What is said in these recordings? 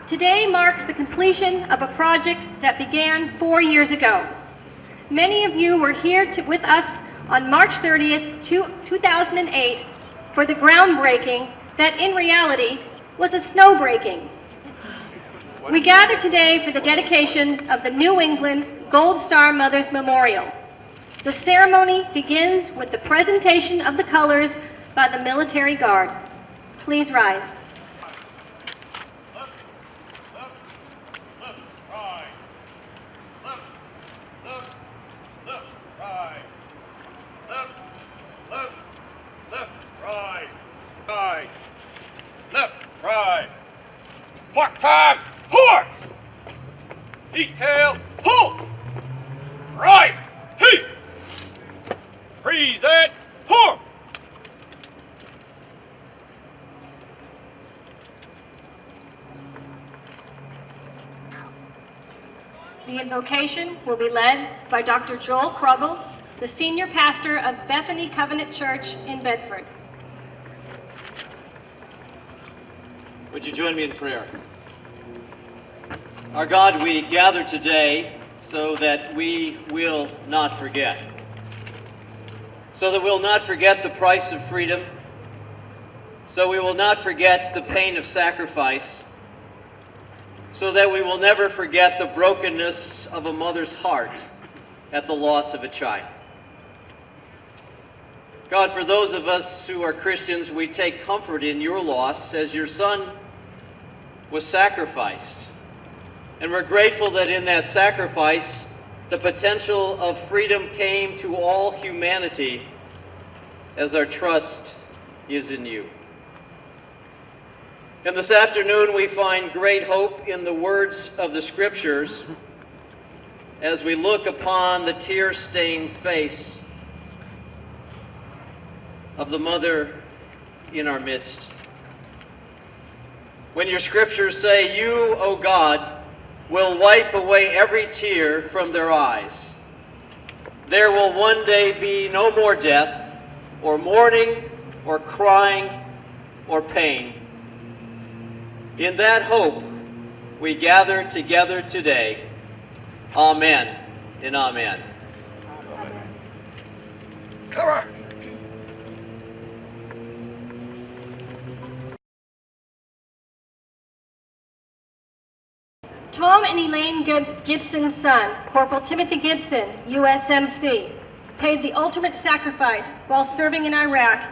Today marks the completion of a project that began 4 years ago. Many of you were here with us on March 30th, 2008 for the groundbreaking that in reality was a snowbreaking. We gather today for the dedication of the New England Gold Star Mothers Memorial. The ceremony begins with the presentation of the colors by the Military Guard. Please rise. Mark time, horse! Detail, pull! Right, heat! Present, horse! The invocation will be led by Dr. Joel Krugel, the senior pastor of Bethany Covenant Church in Bedford. Would you join me in prayer? Our God, we gather today so that we will not forget. So that we'll not forget the price of freedom. So we will not forget the pain of sacrifice. So that we will never forget the brokenness of a mother's heart at the loss of a child. God, for those of us who are Christians, we take comfort in your loss as your Son was sacrificed. And we're grateful that in that sacrifice, the potential of freedom came to all humanity as our trust is in you. And this afternoon we find great hope in the words of the Scriptures as we look upon the tear-stained face of the mother in our midst. When your Scriptures say, you, O God, will wipe away every tear from their eyes. There will one day be no more death, or mourning, or crying, or pain. In that hope, we gather together today. Amen and amen. Come on. Tom and Elaine Gibson's son, Corporal Timothy Gibson, USMC, paid the ultimate sacrifice while serving in Iraq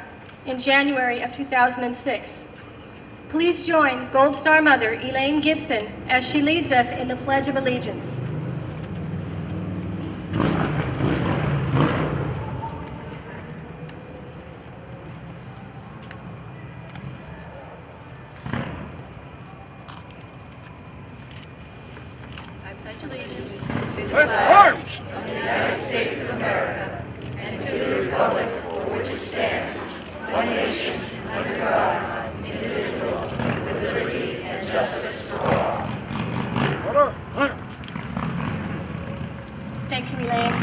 in January of 2006. Please join Gold Star Mother Elaine Gibson as she leads us in the Pledge of Allegiance. To the flag of the United States of America and to the republic for which it stands, one nation, under God, indivisible, with liberty and justice for all. Thank you, Elaine.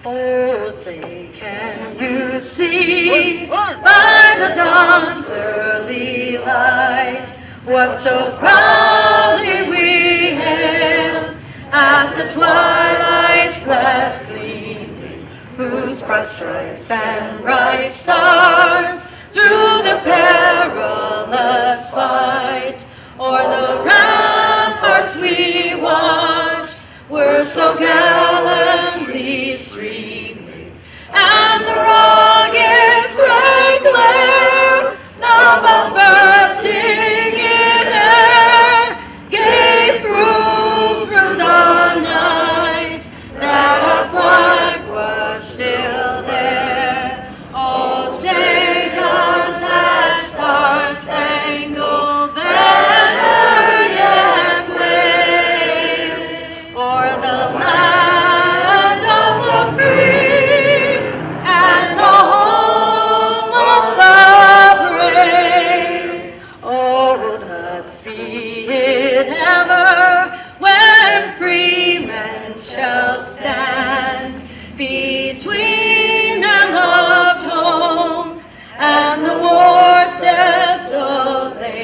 Oh, say, can you see by the dawn's early light what so proudly we hailed at the twilight's last gleaming, whose bright stripes and bright stars through the perilous fight o'er the ramparts we watched were so gallantly streaming, and the rocket's great glare, now bells bursting in air, gave proof through the night that our flag was still there. Oh, take us that star-spangled banner yet wave o'er the land of the free and the home of the brave. Oh, thus be it ever when free men shall stand between their loved homes and the war's desolate.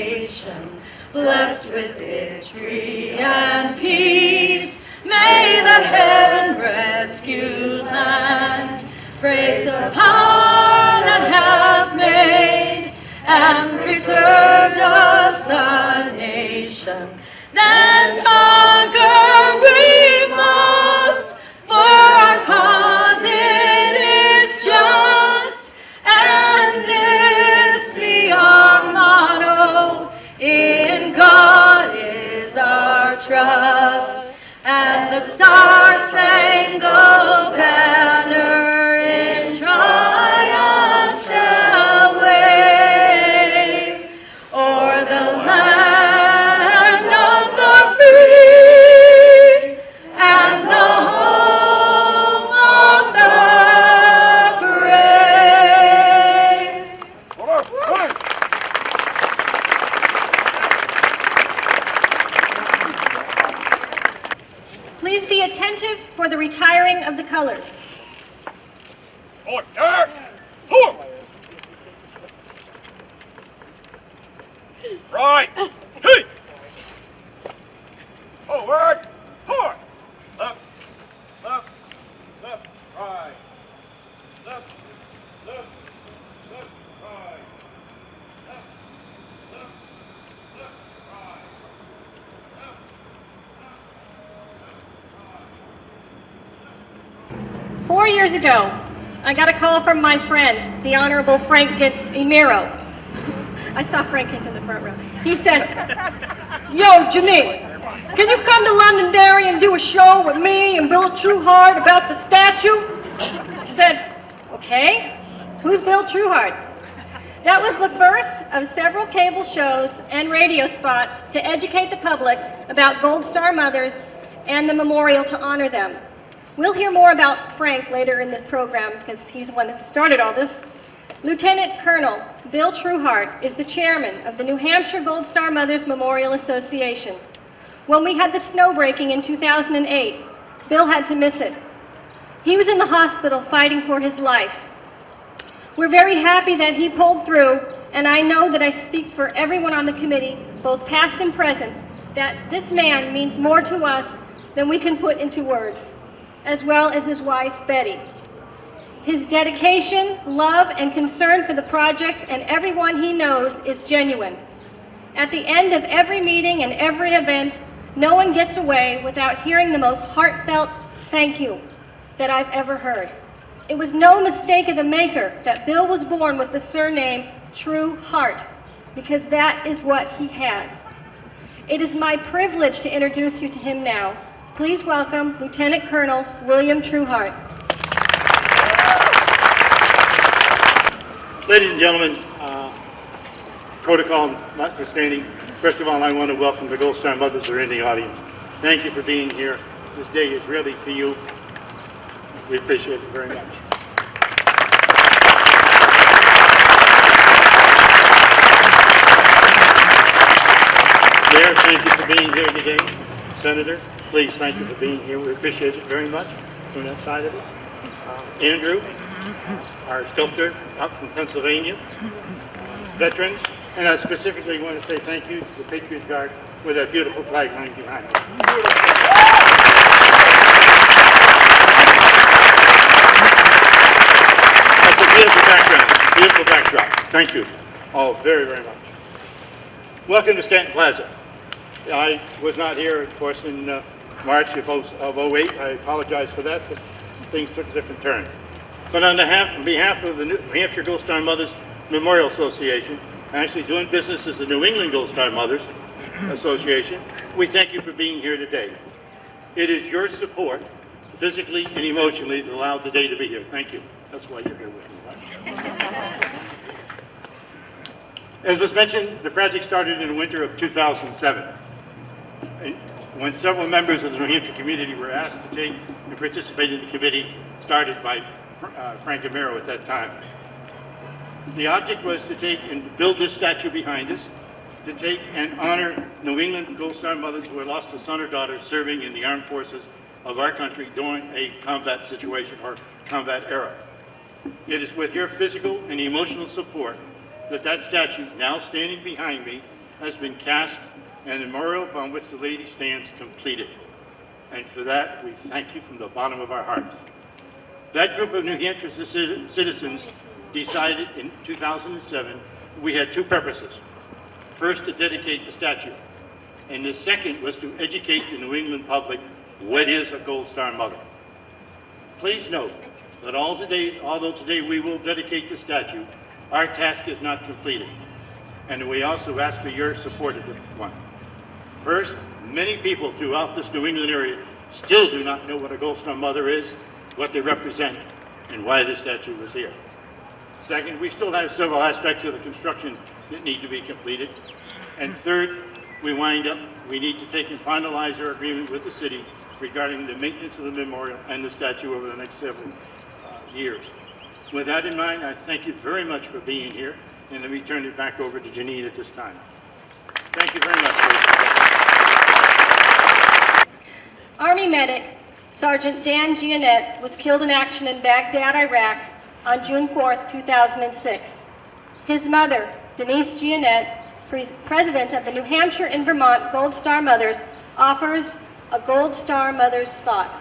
blessed with victory and peace. May the heaven rescue land praise the power that hath made and preserved us a nation. Then conquer we must, for our cause it is just, and this be our motto, in God is our trust. And the star-spangled banner in triumph shall wave o'er the land of the free and the home of the brave. Please be attentive for the retiring of the colors. Order! Forward! Right! Hey! Forward! Forward! Left! Left! Left! Right! Left! Left! Left! Right! Left! Left! Left! Right! Left! 4 years ago, I got a call from my friend, the Honorable Frank Emiro. I saw Frank into the front row. He said, "Yo, Jeanine, can you come to Londonderry and do a show with me and Bill Trueheart about the statue?" I said, "Okay, who's Bill Trueheart?" That was the first of several cable shows and radio spots to educate the public about Gold Star mothers and the memorial to honor them. We'll hear more about Frank later in this program because he's the one that started all this. Lieutenant Colonel Bill Trueheart is the chairman of the New Hampshire Gold Star Mothers Memorial Association. When we had the snow breaking in 2008, Bill had to miss it. He was in the hospital fighting for his life. We're very happy that he pulled through, and I know that I speak for everyone on the committee, both past and present, that this man means more to us than we can put into words, as well as his wife, Betty. His dedication, love, and concern for the project and everyone he knows is genuine. At the end of every meeting and every event, no one gets away without hearing the most heartfelt thank you that I've ever heard. It was no mistake of the maker that Bill was born with the surname Trueheart, because that is what he has. It is my privilege to introduce you to him now. Please welcome Lieutenant Colonel William Trueheart. Ladies and gentlemen, protocol notwithstanding, first of all, I want to welcome the Gold Star mothers who are in the audience. Thank you for being here. This day is really for you. We appreciate it very much. Mayor, thank you for being here today. Senator, please thank you for being here. We appreciate it very much from that side of it. Andrew, our sculptor up from Pennsylvania, veterans, and I specifically want to say thank you to the Patriot Guard with that beautiful flag line behind us. That's a beautiful background, beautiful backdrop. Thank you all very, very much. Welcome to Stanton Plaza. I was not here, of course, in March of 08. I apologize for that, but things took a different turn. But on behalf of the New Hampshire Gold Star Mothers Memorial Association, actually doing business as the New England Gold Star Mothers Association, we thank you for being here today. It is your support, physically and emotionally, that allowed today to be here. Thank you. That's why you're here with me. As was mentioned, the project started in the winter of 2007. And when several members of the New Hampshire community were asked to take and participate in the committee started by Frank Emiro at that time. The object was to take and build this statue behind us, to take and honor New England Gold Star mothers who had lost a son or daughter serving in the armed forces of our country during a combat situation or combat era. It is with your physical and emotional support that statue, now standing behind me, has been cast and the memorial upon which the lady stands completed. And for that, we thank you from the bottom of our hearts. That group of New Hampshire citizens decided in 2007 we had two purposes. First, to dedicate the statue, and the second was to educate the New England public what is a Gold Star Mother. Please note that although today we will dedicate the statue, our task is not completed, and we also ask for your support of this one. First, many people throughout this New England area still do not know what a Gold Star Mother is, what they represent, and why this statue was here. Second, we still have several aspects of the construction that need to be completed. And third, we need to take and finalize our agreement with the city regarding the maintenance of the memorial and the statue over the next several years. With that in mind, I thank you very much for being here, and let me turn it back over to Jeanine at this time. Thank you very much. Army medic Sergeant Dan Jeanine was killed in action in Baghdad, Iraq on June 4, 2006. His mother, Denise Jeanine, president of the New Hampshire and Vermont Gold Star Mothers, offers a Gold Star Mother's thought.